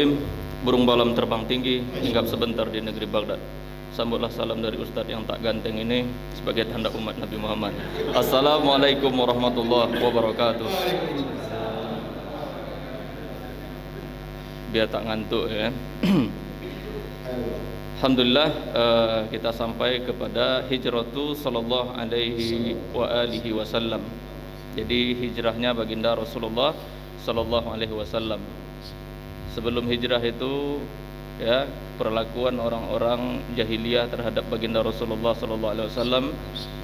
Karim, burung balam terbang tinggi, hinggap sebentar di negeri Baghdad. Sambutlah salam dari Ustadz yang tak ganteng ini sebagai tanda umat Nabi Muhammad. Assalamualaikum warahmatullahi wabarakatuh. Biar tak ngantuk ya. Alhamdulillah, kita sampai kepada hijratu sallallahu alaihi wa alihi wasallam. Jadi hijrahnya baginda Rasulullah sallallahu alaihi wasallam. Sebelum hijrah itu ya, perlakuan orang-orang jahiliyah terhadap baginda Rasulullah sallallahu alaihi wasallam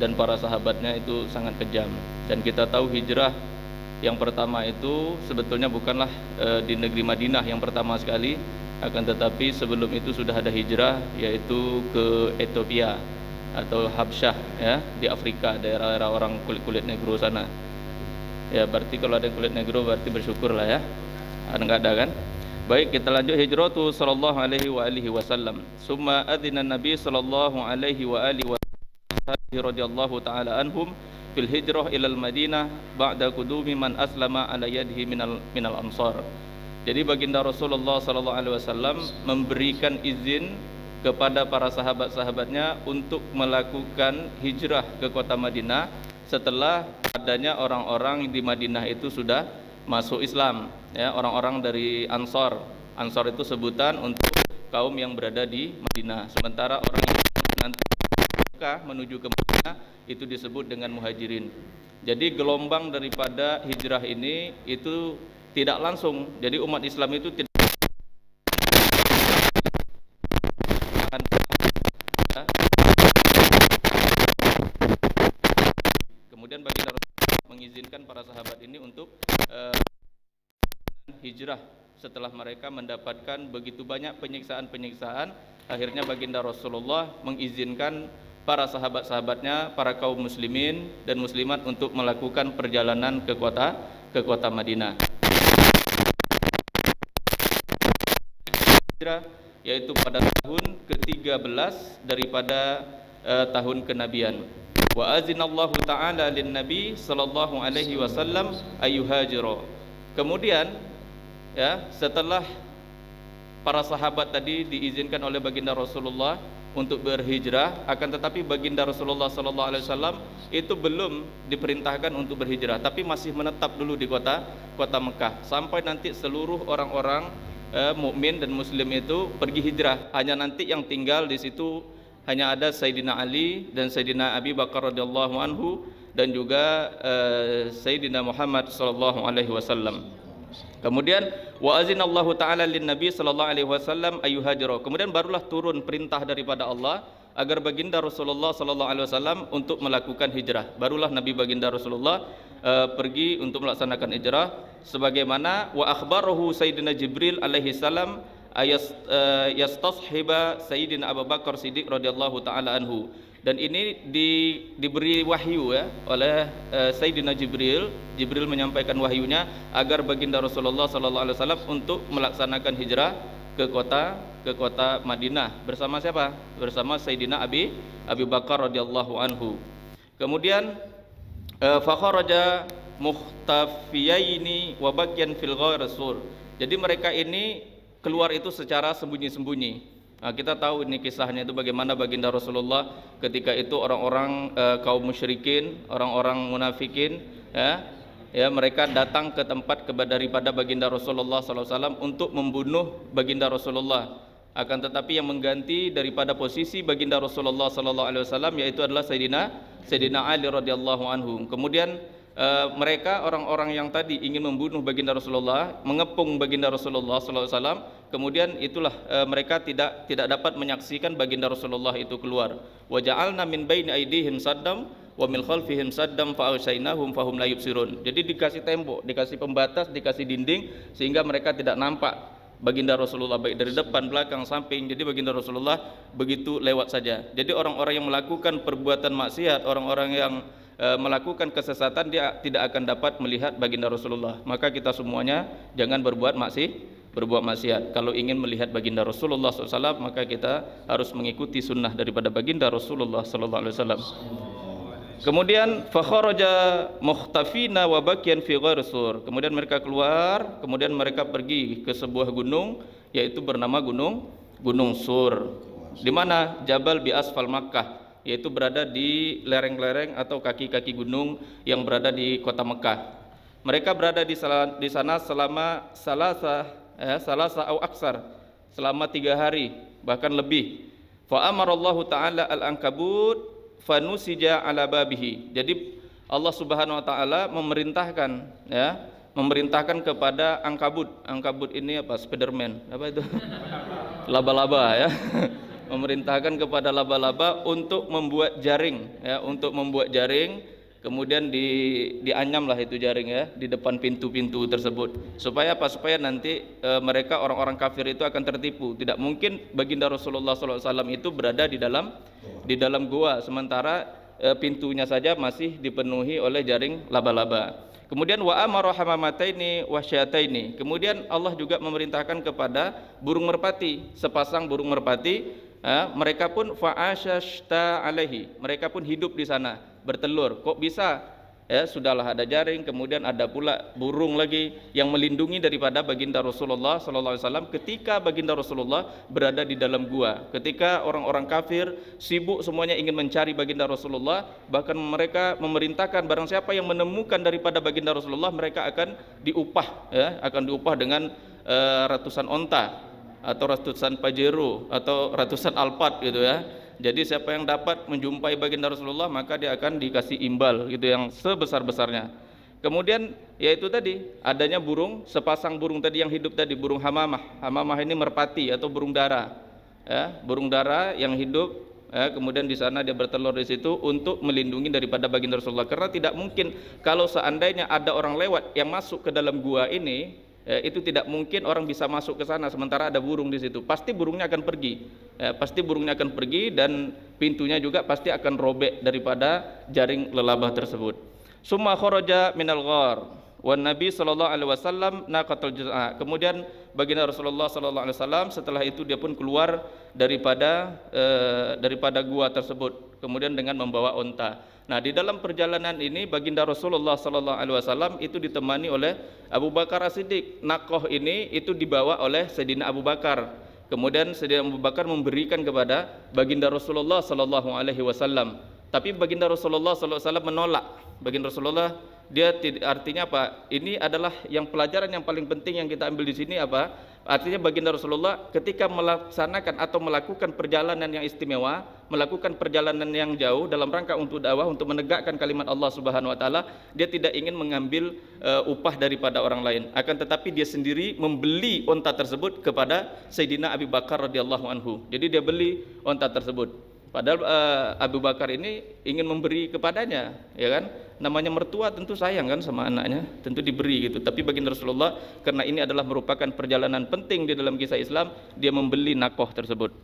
dan para sahabatnya itu sangat kejam. Dan kita tahu hijrah yang pertama itu sebetulnya bukanlah di negeri Madinah yang pertama sekali, akan tetapi sebelum itu sudah ada hijrah, yaitu ke Ethiopia atau Habsyah ya, di Afrika, daerah-daerah orang kulit negro sana. Ya berarti kalau ada kulit negro berarti bersyukurlah ya. Enggak ada kan? Baik, kita lanjut hijratu sallallahu alaihi wa alihi wasallam. Summa adzina Nabi sallallahu alaihi wa alihi wasallam radhiyallahu taala anhum fil hijrah ilal Madinah ba'da qudumi man aslama ala yadihi minal ansar. Jadi baginda Rasulullah sallallahu alaihi wasallam memberikan izin kepada para sahabat-sahabatnya untuk melakukan hijrah ke kota Madinah setelah adanya orang-orang di Madinah itu sudah masuk Islam ya, orang-orang dari Ansar. Ansar itu sebutan untuk kaum yang berada di Madinah. Sementara orang yang nanti menuju ke Madinah itu disebut dengan muhajirin. Jadi gelombang daripada hijrah ini itu tidak langsung. Jadi umat Islam itu tidak ya. Kemudian baginda Rasulullah mengizinkan para sahabat ini untuk hijrah setelah mereka mendapatkan begitu banyak penyiksaan-penyiksaan. Akhirnya baginda Rasulullah mengizinkan para sahabat-sahabatnya, para kaum muslimin dan muslimat untuk melakukan perjalanan ke kota Madinah. Hijrah yaitu pada tahun ke-13 daripada tahun kenabian. Wa azinallahu ta'ala lin nabi sallallahu alaihi wasallam ayyuhajira. Kemudian ya, setelah para sahabat tadi diizinkan oleh baginda Rasulullah untuk berhijrah, akan tetapi baginda Rasulullah sallallahu alaihi wasallam itu belum diperintahkan untuk berhijrah, tapi masih menetap dulu di kota Mekah sampai nanti seluruh orang-orang mukmin dan muslim itu pergi hijrah. Hanya nanti yang tinggal di situ hanya ada Sayyidina Ali dan Sayyidina Abi Bakar radhiyallahu anhu dan juga Sayyidina Muhammad sallallahu alaihi wasallam. Kemudian wa azinallahu ta'ala lin nabi sallallahu alaihi wasallam ayyuhajira. Kemudian barulah turun perintah daripada Allah agar baginda Rasulullah sallallahu alaihi wasallam untuk melakukan hijrah. Barulah Nabi baginda Rasulullah pergi untuk melaksanakan hijrah, sebagaimana wa akhbarahu Sayyidina Jibril alaihi salam yastashiba Sayyidina Abu Bakar Siddiq radhiyallahu taala anhu. Dan ini diberi wahyu ya oleh Sayyidina Jibril. Jibril menyampaikan wahyunya agar baginda Rasulullah sallallahu alaihi wasallam untuk melaksanakan hijrah ke kota Madinah bersama siapa? Bersama Sayyidina Abi Bakar radhiyallahu anhu. Kemudian fa kharaja mukhtafiyaini wa baqiyan fil ghair sur. Jadi mereka ini keluar itu secara sembunyi-sembunyi. Nah, kita tahu ini kisahnya itu bagaimana baginda Rasulullah ketika itu orang-orang kaum musyrikin, orang-orang munafikin ya mereka datang ke tempat daripada baginda Rasulullah SAW untuk membunuh baginda Rasulullah. Akan tetapi yang mengganti daripada posisi baginda Rasulullah SAW yaitu adalah Sayyidina Ali radhiyallahu anhu. Kemudian mereka orang-orang yang tadi ingin membunuh baginda Rasulullah, mengepung baginda Rasulullah SAW. Kemudian itulah mereka tidak dapat menyaksikan baginda Rasulullah itu keluar. Wa ja'alna min baini aydihim saddam wa min khalfihim saddam fa agsaynahum fahum la yubsirun. Jadi dikasih tembok, dikasih pembatas, dikasih dinding sehingga mereka tidak nampak baginda Rasulullah baik dari depan, belakang, samping. Jadi baginda Rasulullah begitu lewat saja. Jadi orang-orang yang melakukan perbuatan maksiat, orang-orang yang melakukan kesesatan, dia tidak akan dapat melihat baginda Rasulullah. Maka kita semuanya jangan berbuat maksiat. Kalau ingin melihat baginda Rasulullah SAW, maka kita harus mengikuti sunnah daripada baginda Rasulullah SAW. Kemudian fakharaja mukhtafina wa baqiyan fi ghairi sur. Kemudian mereka keluar, kemudian mereka pergi ke sebuah gunung yaitu bernama Gunung Sur. Di mana Jabal bi asfal Makkah, yaitu berada di lereng-lereng atau kaki-kaki gunung yang berada di kota Mekah. Mereka berada di sana selama salasa au aksar, selama 3 hari bahkan lebih. Fa amarallahu taala al-ankabut fanusija ala babihi. Jadi Allah Subhanahu wa taala memerintahkan kepada angkabut. Angkabut ini apa? Spiderman. Apa itu? Laba-laba ya. Memerintahkan kepada laba-laba untuk membuat jaring ya, kemudian dianyamlah itu jaring ya di depan pintu-pintu tersebut. Supaya apa? Supaya nanti mereka orang-orang kafir itu akan tertipu. Tidak mungkin baginda Rasulullah SAW itu berada di dalam gua sementara pintunya saja masih dipenuhi oleh jaring laba-laba. Kemudian wa amara hamamataini wasyataini. Kemudian Allah juga memerintahkan kepada burung merpati, sepasang burung merpati. Mereka pun fa'ashashta alaihi, mereka pun hidup di sana, bertelur. Kok bisa? Ya, sudahlah ada jaring, kemudian ada pula burung lagi yang melindungi daripada baginda Rasulullah SAW ketika baginda Rasulullah berada di dalam gua. Ketika orang-orang kafir sibuk semuanya ingin mencari baginda Rasulullah, bahkan mereka memerintahkan barang siapa yang menemukan daripada baginda Rasulullah, mereka akan diupah ya, akan diupah dengan ratusan onta atau ratusan pajero atau ratusan alpat gitu ya. Jadi siapa yang dapat menjumpai baginda Rasulullah maka dia akan dikasih imbal gitu yang sebesar-besarnya. Kemudian yaitu tadi adanya burung, sepasang burung tadi yang hidup tadi, burung hamamah. Hamamah ini merpati atau burung dara. Ya, burung dara yang hidup ya, kemudian di sana dia bertelur di situ untuk melindungi daripada baginda Rasulullah. Karena tidak mungkin kalau seandainya ada orang lewat yang masuk ke dalam gua ini, itu tidak mungkin orang bisa masuk ke sana sementara ada burung di situ. Pasti burungnya akan pergi. Pasti burungnya akan pergi dan pintunya juga pasti akan robek daripada jaring lelabah tersebut. Summa kharaja minal ghar wan Nabi sallallahu alaihi wasallam naqatul juz'a. Kemudian baginda Rasulullah sallallahu alaihi wasallam setelah itu dia pun keluar daripada gua tersebut, kemudian dengan membawa onta. Nah, di dalam perjalanan ini baginda Rasulullah sallallahu alaihi wasallam itu ditemani oleh Abu Bakar As-Siddiq. Naqah ini itu dibawa oleh Sayyidina Abu Bakar. Kemudian Sayyidina Abu Bakar memberikan kepada baginda Rasulullah sallallahu alaihi wasallam. Tapi baginda Rasulullah sallallahu alaihi wasallam menolak. Baginda Rasulullah artinya apa? Ini adalah yang pelajaran yang paling penting yang kita ambil di sini apa? Artinya baginda Rasulullah ketika melaksanakan atau melakukan perjalanan yang istimewa, melakukan perjalanan yang jauh dalam rangka untuk dakwah, untuk menegakkan kalimat Allah Subhanahu wa taala, dia tidak ingin mengambil upah daripada orang lain. Akan tetapi dia sendiri membeli onta tersebut kepada Sayyidina Abu Bakar radhiyallahu anhu. Jadi dia beli onta tersebut. Padahal Abu Bakar ini ingin memberi kepadanya, ya kan? Namanya mertua tentu sayang kan sama anaknya, tentu diberi gitu. Tapi baginda Rasulullah karena ini adalah merupakan perjalanan penting di dalam kisah Islam, dia membeli naqah tersebut.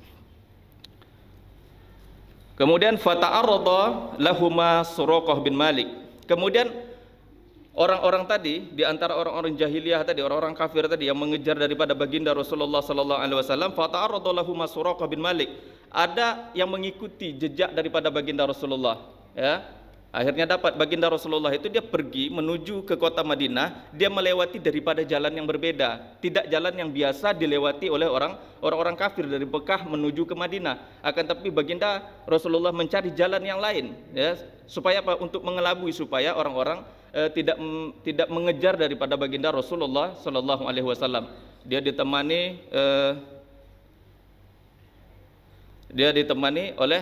Kemudian fata'arrada lahuma Suraqah bin Malik. Kemudian orang-orang tadi di antara orang-orang jahiliyah tadi, orang-orang kafir tadi yang mengejar daripada baginda Rasulullah sallallahu alaihi wasallam, fata'arrada lahuma Suraqah bin Malik. Ada yang mengikuti jejak daripada baginda Rasulullah ya. Akhirnya dapat baginda Rasulullah itu dia pergi menuju ke kota Madinah, dia melewati daripada jalan yang berbeda, tidak jalan yang biasa dilewati oleh orang-orang kafir dari Mekah menuju ke Madinah. Akan tapi baginda Rasulullah mencari jalan yang lain ya, supaya apa? Untuk mengelabui supaya orang-orang tidak mengejar daripada baginda Rasulullah sallallahu alaihi wasallam. Dia ditemani oleh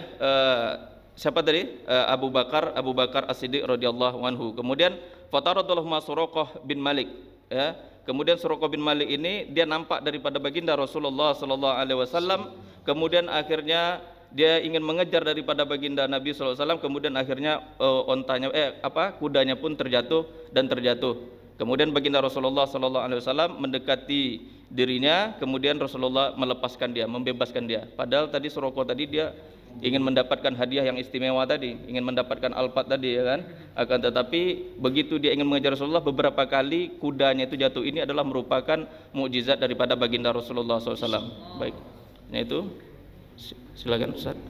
siapa tadi? Abu Bakar As-Siddiq radhiyallahu anhu. Kemudian fataradallahu Suraqah bin Malik ya. Kemudian Suraqah bin Malik ini dia nampak daripada baginda Rasulullah sallallahu alaihi wasallam, kemudian akhirnya dia ingin mengejar daripada baginda Nabi sallallahu alaihi wasallam, kemudian akhirnya kudanya pun terjatuh. Kemudian baginda Rasulullah sallallahu alaihi wasallam mendekati dirinya, kemudian Rasulullah melepaskan dia, membebaskan dia. Padahal tadi Suraqah tadi dia ingin mendapatkan hadiah yang istimewa tadi, ingin mendapatkan alpat tadi ya kan. Akan tetapi begitu dia ingin mengejar Rasulullah, beberapa kali kudanya itu jatuh. Ini adalah merupakan mukjizat daripada baginda Rasulullah SAW. Baik, nah itu silakan Ustaz.